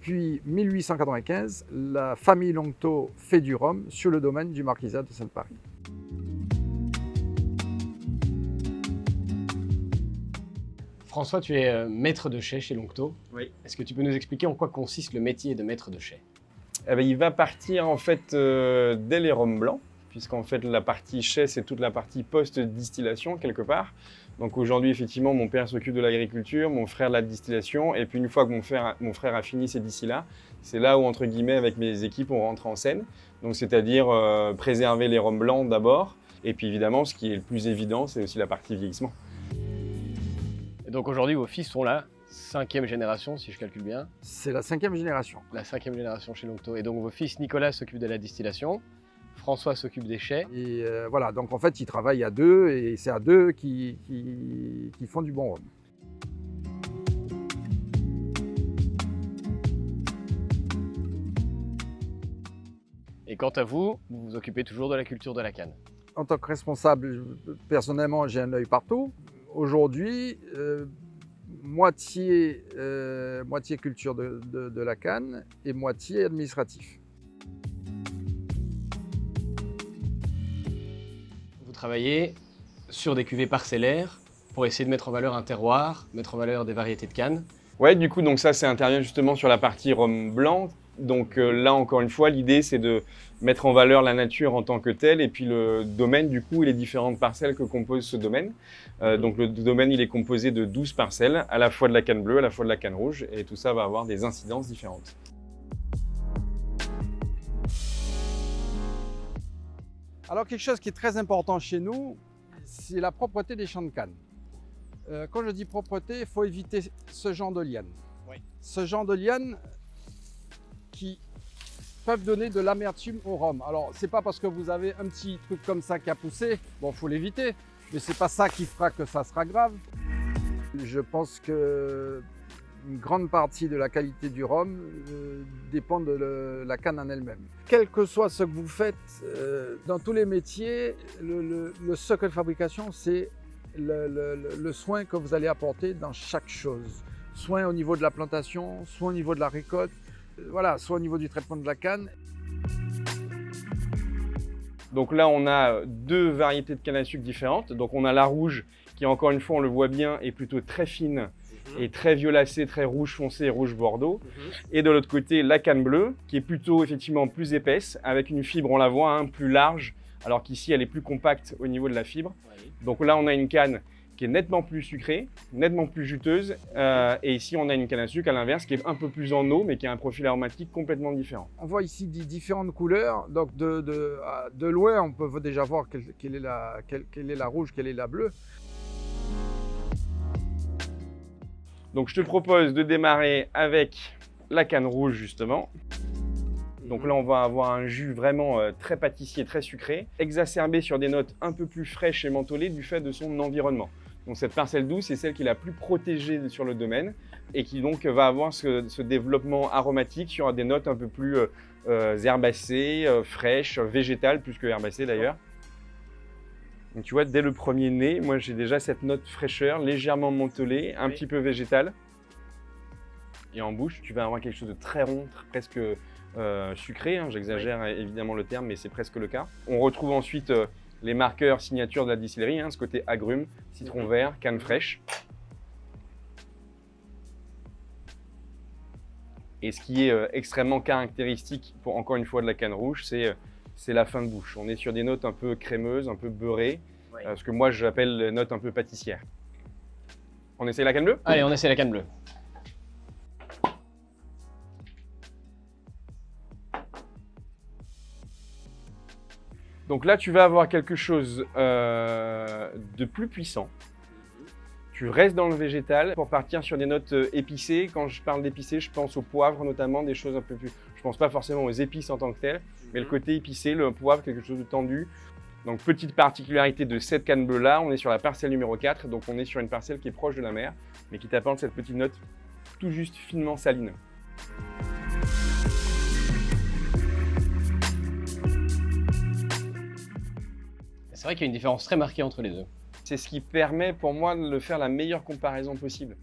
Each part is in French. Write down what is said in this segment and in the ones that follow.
depuis 1895, la famille Longto fait du rhum sur le domaine du marquisat de Sainte-Marie. François, tu es maître de chai chez Longto. Oui. Est-ce que tu peux nous expliquer en quoi consiste le métier de maître de chai? Eh ben, il va partir en fait dès les rhums blancs, puisqu'en fait la partie chai, c'est toute la partie post-distillation quelque part. Donc aujourd'hui, effectivement, mon père s'occupe de l'agriculture, mon frère de la distillation, et puis une fois que mon frère a fini ces d'ici-là, c'est là où, entre guillemets, avec mes équipes, on rentre en scène. Donc c'est-à-dire préserver les rhums blancs d'abord, et puis évidemment, ce qui est le plus évident, c'est aussi la partie vieillissement. Et donc aujourd'hui, vos fils sont la 5e génération, si je calcule bien. C'est la 5e génération. La 5e génération chez Longto. Et donc vos fils, Nicolas s'occupe de la distillation, François s'occupe des chais. Et voilà, donc en fait, ils travaillent à deux et c'est à deux qui font du bon rhum. Et quant à vous, vous vous occupez toujours de la culture de la canne. En tant que responsable, personnellement, j'ai un œil partout. Aujourd'hui, moitié culture de la canne et moitié administratif. Vous travaillez sur des cuvées parcellaires pour essayer de mettre en valeur un terroir, mettre en valeur des variétés de canne. Ouais, du coup, donc ça intervient justement sur la partie rhum blanc. Donc là, encore une fois, l'idée, c'est de mettre en valeur la nature en tant que telle et puis le domaine, du coup, et les différentes parcelles que compose ce domaine. Donc le domaine, il est composé de 12 parcelles, à la fois de la canne bleue, à la fois de la canne rouge, et tout ça va avoir des incidences différentes. Alors quelque chose qui est très important chez nous, c'est la propreté des champs de canne. Quand je dis propreté, il faut éviter ce genre de lianes. Oui. Ce genre de lianes qui peuvent donner de l'amertume au rhum. Alors, c'est pas parce que vous avez un petit truc comme ça qui a poussé, bon, faut l'éviter, mais c'est pas ça qui fera que ça sera grave. Je pense que une grande partie de la qualité du rhum dépend de la canne en elle-même. Quel que soit ce que vous faites, dans tous les métiers, le secret de fabrication, c'est le soin que vous allez apporter dans chaque chose. Soin au niveau de la plantation, soin au niveau de la récolte, voilà, soit au niveau du traitement de la canne. Donc là, on a deux variétés de canne à sucre différentes. Donc on a la rouge, qui encore une fois, on le voit bien, est plutôt très fine et très violacée, très rouge foncé, rouge bordeaux. Et de l'autre côté, la canne bleue, qui est plutôt effectivement plus épaisse, avec une fibre, on la voit, hein, plus large, alors qu'ici, elle est plus compacte au niveau de la fibre. Donc là, on a une canne qui est nettement plus sucrée, nettement plus juteuse. Et ici, on a une canne à sucre à l'inverse qui est un peu plus en eau, mais qui a un profil aromatique complètement différent. On voit ici différentes couleurs. Donc de loin, on peut déjà voir quelle est la rouge, quelle est la bleue. Donc je te propose de démarrer avec la canne rouge justement. Donc là, on va avoir un jus vraiment très pâtissier, très sucré, exacerbé sur des notes un peu plus fraîches et mentholées du fait de son environnement. Donc cette parcelle douce est celle qui est la plus protégée sur le domaine et qui donc va avoir ce développement aromatique sur des notes un peu plus herbacées, fraîches, végétales plus que herbacées d'ailleurs. Donc tu vois, dès le premier nez, moi j'ai déjà cette note fraîcheur, légèrement mentholée, un petit peu végétale. Et en bouche, tu vas avoir quelque chose de très rond, presque sucré, hein, j'exagère évidemment le terme, mais c'est presque le cas. On retrouve ensuite les marqueurs signatures de la distillerie, hein, ce côté agrumes, citron vert, canne fraîche. Et ce qui est extrêmement caractéristique, pour encore une fois de la canne rouge, c'est la fin de bouche. On est sur des notes un peu crémeuses, un peu beurrées, ce que moi j'appelle les notes un peu pâtissières. On essaie la canne bleue? Allez, on essaie la canne bleue. Donc là, tu vas avoir quelque chose de plus puissant. Tu restes dans le végétal pour partir sur des notes épicées. Quand je parle d'épicé, je pense au poivre notamment, des choses un peu plus... Je ne pense pas forcément aux épices en tant que telles, mais le côté épicé, le poivre, quelque chose de tendu. Donc petite particularité de cette canne bleue-là, on est sur la parcelle numéro 4, donc on est sur une parcelle qui est proche de la mer, mais qui t'apporte cette petite note tout juste finement saline. C'est vrai qu'il y a une différence très marquée entre les deux. C'est ce qui permet pour moi de faire la meilleure comparaison possible.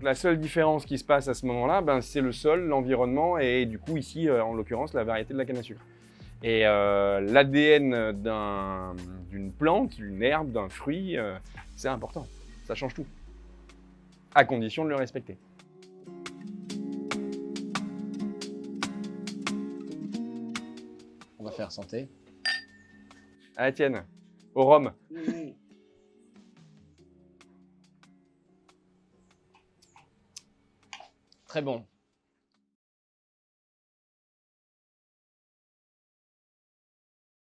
La seule différence qui se passe à ce moment-là, ben, c'est le sol, l'environnement et du coup ici, en l'occurrence, la variété de la canne à sucre. Et l'ADN d'une plante, d'une herbe, d'un fruit, c'est important. Ça change tout. À condition de le respecter. On va faire santé. À la tienne, au rhum. Très bon.